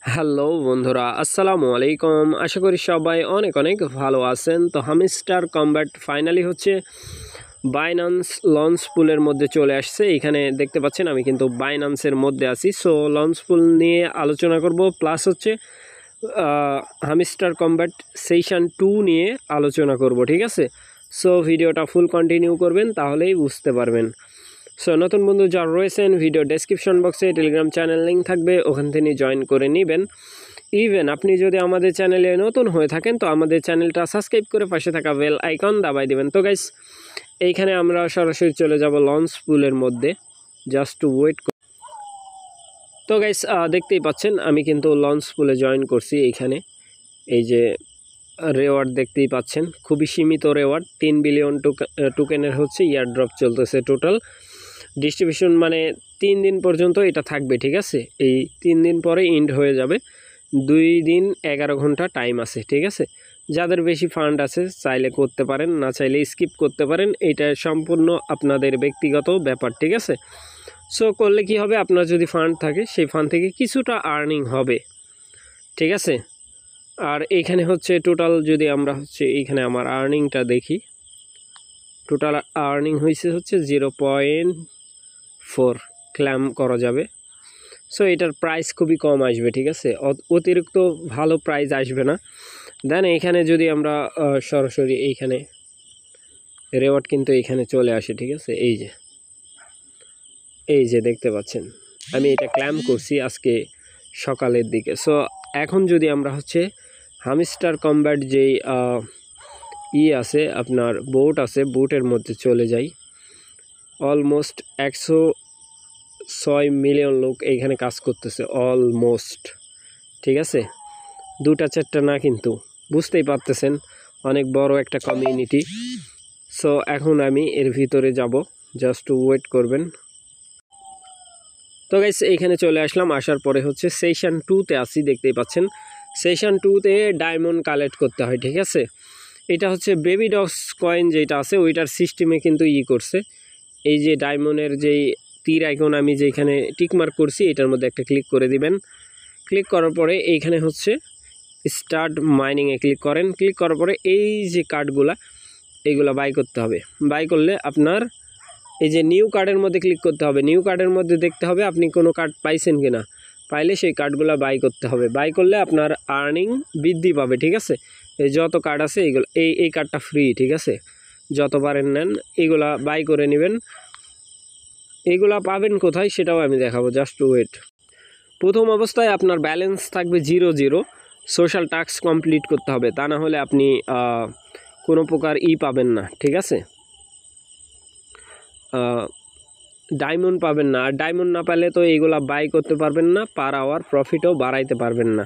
Hello বন্ধুরা, আসসালামু আলাইকুম। আশা করি সবাই অনেক অনেক ভালো আছেন। তো হামস্টার কমব্যাট ফাইনালি হচ্ছে বাইন্যান্স লঞ্চ পুলের মধ্যে চলে আসছে। এখানে দেখতে পাচ্ছেন আমি কিন্তু বাইন্যান্সের মধ্যে আছি। সো লঞ্চ পুল নিয়ে আলোচনা করব, প্লাস হচ্ছে হামস্টার কমব্যাট সেশন 2 নিয়ে আলোচনা করব, ঠিক আছে? সো ভিডিওটা ফুল কন্টিনিউ করবেন, তাহলেই বুঝতে পারবেন। সো নতুন বন্ধু যারা রয়েছেন, ভিডিও ডেসক্রিপশন বক্সে টেলিগ্রাম চ্যানেল লিঙ্ক থাকবে, ওখান থেকে জয়েন করে নেবেন। ইভেন আপনি যদি আমাদের চ্যানেলে নতুন হয়ে থাকেন, তো আমাদের চ্যানেলটা সাবস্ক্রাইব করে পাশে থাকা বেল আইকন দাবাই দিবেন। তো গাইস, এইখানে আমরা সরাসরি চলে যাব লঞ্চ পুলের মধ্যে, জাস্ট টু ওয়েট। তো গাইস, দেখতেই পাচ্ছেন আমি কিন্তু লঞ্চ পুলে জয়েন করছি। এইখানে এই যে রেওয়ার্ড দেখতেই পাচ্ছেন, খুবই সীমিত রেওয়ার্ড। 3 বিলিয়ন টোকেনের হচ্ছে ইয়ারড্রপ চলতেছে টোটাল ডিস্ট্রিবিউশন, মানে 3 দিন পর্যন্ত এটা থাকবে, ঠিক আছে? এই 3 দিন পরে এন্ড হয়ে যাবে। 2 দিন 11 ঘন্টা টাইম আছে, ঠিক আছে? যাদের বেশি ফান্ড আছে চাইলে করতে পারেন, না চাইলে স্কিপ করতে পারেন। এটা সম্পূর্ণ আপনাদের ব্যক্তিগত ব্যাপার, ঠিক আছে? সো করলে কি হবে, আপনার যদি ফান্ড থাকে সেই ফান্ড থেকে কিছুটা আর্নিং হবে, ঠিক আছে? আর এইখানে হচ্ছে টোটাল যদি আমরা হচ্ছে এইখানে আমার আর্নিংটা দেখি, টোটাল আর্নিং হয়েছে হচ্ছে 0.4 ক্লেম করা যাবে। সো এটার প্রাইস খুবই কম আসবে, ঠিক আছে? অতিরিক্ত ভালো প্রাইস আসবে না। দেন এইখানে যদি আমরা সরাসরি এইখানে রেওয়ার্ড কিন্তু এইখানে চলে আসে, ঠিক আছে? এই যে দেখতে পাচ্ছেন আমি এটা ক্লেম করছি আজকে সকালের দিকে। সো এখন যদি আমরা হচ্ছে হামস্টার কমব্যাট যেই আছে আপনার বোট আছে, বোটের মধ্যে চলে যাই। অলমোস্ট 106 মিলিয়ন লোক এইখানে কাজ করতেছে অলমোস্ট, ঠিক আছে? 2টা-4টা না, কিন্তু বুঝতেই পারতেছেন অনেক বড় একটা কমিউনিটি। সো এখন আমি এর ভিতরে যাব, জাস্ট ওয়েট করবেন। তো গাইস, এইখানে চলে আসলাম। আসার পরে হচ্ছে সেশন 2তে আসি, দেখতেই পাচ্ছেন। সেশন 2তে ডায়মন্ড কালেক্ট করতে হয়, ঠিক আছে? এটা হচ্ছে বেবি ডগস কয়েন যেটা আছে ওইটার সিস্টেমে কিন্তু করছে। এই যে ডায়মন্ডের যেই তীর আইকন আমি যেখানে টিকমার্ক করছি, এটার মধ্যে একটা ক্লিক করে দিবেন। ক্লিক করার পরে এইখানে হচ্ছে স্টার্ট মাইনিংয়ে ক্লিক করেন। ক্লিক করার পরে এই যে কার্ডগুলা, এইগুলা বাই করতে হবে। বাই করলে আপনার এই যে নিউ কার্ডের মধ্যে ক্লিক করতে হবে। নিউ কার্ডের মধ্যে দেখতে হবে আপনি কোনো কার্ড পাইছেন কিনা। পাইলে সেই কার্ডগুলো বাই করতে হবে। বাই করলে আপনার আর্নিং বৃদ্ধি পাবে, ঠিক আছে? এই যত কার্ড আছে এইগুলো, এই কার্ডটা ফ্রি, ঠিক আছে? যত পারেন নেন, এইগুলা বাই করে নেবেন। এইগুলা পাবেন কোথায় সেটাও আমি দেখাবো, জাস্ট ওয়েট। প্রথম অবস্থায় আপনার ব্যালেন্স থাকবে 0 সোশ্যাল টাস্ক কমপ্লিট করতে হবে, তা না হলে আপনি কোনো প্রকার পাবেন না, ঠিক আছে? ডায়মন্ড পাবেন না। আর ডায়মন্ড না পেলে তো এইগুলা বাই করতে পারবেন না, পার আওয়ার প্রফিটও বাড়াইতে পারবেন না।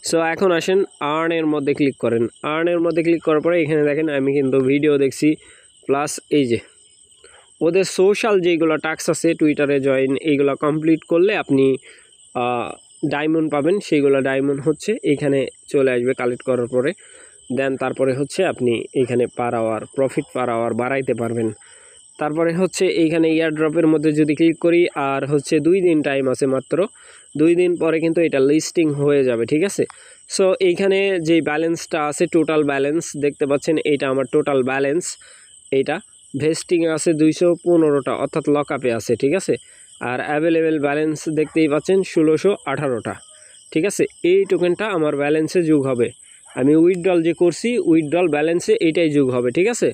সো এখন আসেন আর্নের মধ্যে ক্লিক করেন। আর্নের মধ্যে ক্লিক করার পরে এখানে দেখেন আমি কিন্তু ভিডিও দেখছি, প্লাস এই যে ওদের সোশ্যাল যেগুলো টাস্ক আছে, টুইটারে জয়েন, এইগুলো কমপ্লিট করলে আপনি ডায়মন্ড পাবেন। সেইগুলো ডায়মন্ড হচ্ছে এইখানে চলে আসবে কালেক্ট করার পরে। দেন তারপরে হচ্ছে আপনি এইখানে per hour profit per hour বাড়াইতে পারবেন। তারপরে হচ্ছে এইখানে ইয়ারড্রপের মধ্যে যদি ক্লিক করি, আর হচ্ছে 2 দিন টাইম আছে মাত্র। 2 দিন পরে কিন্তু এটা লিস্টিং হয়ে যাবে, ঠিক আছে? সো এইখানে যে ব্যালেন্সটা আছে, টোটাল ব্যালেন্স দেখতে পাচ্ছেন, এইটা আমার টোটাল ব্যালেন্স। এইটা ভেস্টিং আছে 215টা, অর্থাৎ লকআপে আছে, ঠিক আছে? আর অ্যাভেলেবেল ব্যালেন্স দেখতেই পাচ্ছেন 1618টা, ঠিক আছে? এই টোকেনটা আমার ব্যালেন্সে যোগ হবে। আমি উইথড্রল যে করছি, উইথড্রল ব্যালেন্সে এইটাই যোগ হবে, ঠিক আছে?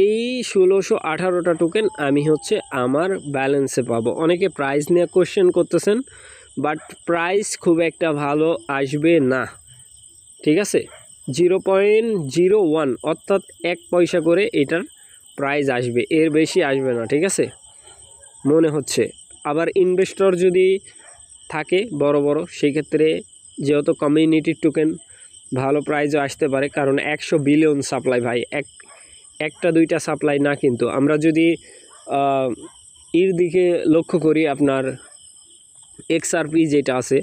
এই 1618টা টোকেন আমি হচ্ছে আমার ব্যালেন্সে পাবো। অনেকে প্রাইস নিয়ে কোশ্চেন করতেছেন, বাট প্রাইস খুব একটা ভালো আসবে না, ঠিক আছে? 0.01 অর্থাৎ 1 পয়সা করে এটার প্রাইস আসবে, এর বেশি আসবে না, ঠিক আছে? মনে হচ্ছে। আবার ইনভেস্টর যদি থাকে বড় বড়, সেই ক্ষেত্রে যেহেতু কমিউনিটির টোকেন ভালো প্রাইসও আসতে পারে, কারণ 100 বিলিয়ন সাপ্লাই ভাই, একটা দুইটা সাপ্লাই না। কিন্তু আমরা যদি এর দিকে লক্ষ্য করি, আপনার XRP যেটা আছে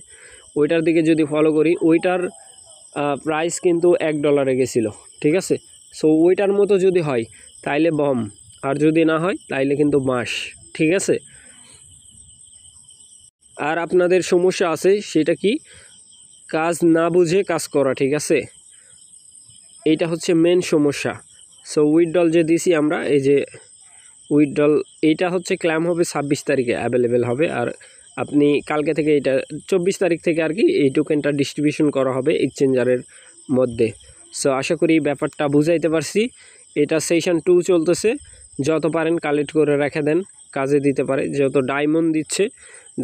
ওইটার দিকে যদি ফলো করি, ওইটার প্রাইস কিন্তু $1 গেছিলো, ঠিক আছে? সো ওইটার মতো যদি হয় তাইলে বম, আর যদি না হয় তাইলে কিন্তু মাস, ঠিক আছে? আর আপনাদের সমস্যা আছে সেটা কি, কাজ না বুঝে কাজ করা, ঠিক আছে, এইটা হচ্ছে মেন সমস্যা। সো উইথড্রল যে দিছি আমরা, এই যে উইথড্রল, এইটা হচ্ছে ক্লেম হবে 26 তারিখে অ্যাভেলেবেল হবে। আর আপনি কালকে থেকে এটা 24 তারিখ থেকে আর কি এই টোকেনটা ডিস্ট্রিবিউশন করা হবে এক্সচেঞ্জারের মধ্যে। সো আশা করি ব্যাপারটা বুঝাইতে পারছি। এটা সেশন 2 চলতেছে, যত পারেন কালেক্ট করে রেখে দেন, কাজে দিতে পারে। যেহেতু ডায়মন্ড দিচ্ছে,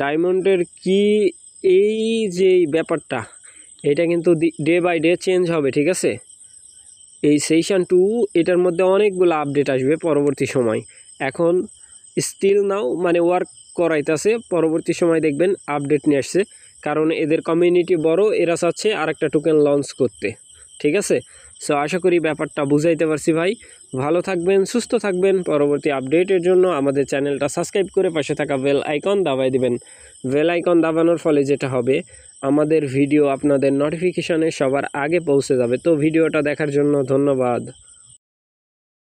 ডায়মন্ডের কি এই যে ব্যাপারটা, এটা কিন্তু ডে বাই ডে চেঞ্জ হবে, ঠিক আছে। এই সেশন 2 এটার মধ্যে অনেকগুলো আপডেট আসবে পরবর্তী সময়। এখন স্টিল নাও মানে ওয়ার্ক করাইতেছে, পরবর্তী সময় দেখবেন আপডেট নিয়ে আসছে, কারণ এদের কমিউনিটি বড়, এরা চাচ্ছে আর একটা টোকেন লঞ্চ করতে, ঠিক আছে। সো আশা করি ব্যাপারটা বুঝাইতে পারছি ভাই। ভালো থাকবেন, সুস্থ থাকবেন। পরবর্তী আপডেটের জন্য আমাদের চ্যানেলটা সাবস্ক্রাইব করে পাশে থাকা বেল আইকন দাবাই দিবেন। বেল আইকন দাবানোর ফলে যেটা হবে, আমাদের ভিডিও আপনাদের নোটিফিকেশনে সবার আগে পৌঁছে যাবে। তো ভিডিওটা দেখার জন্য ধন্যবাদ।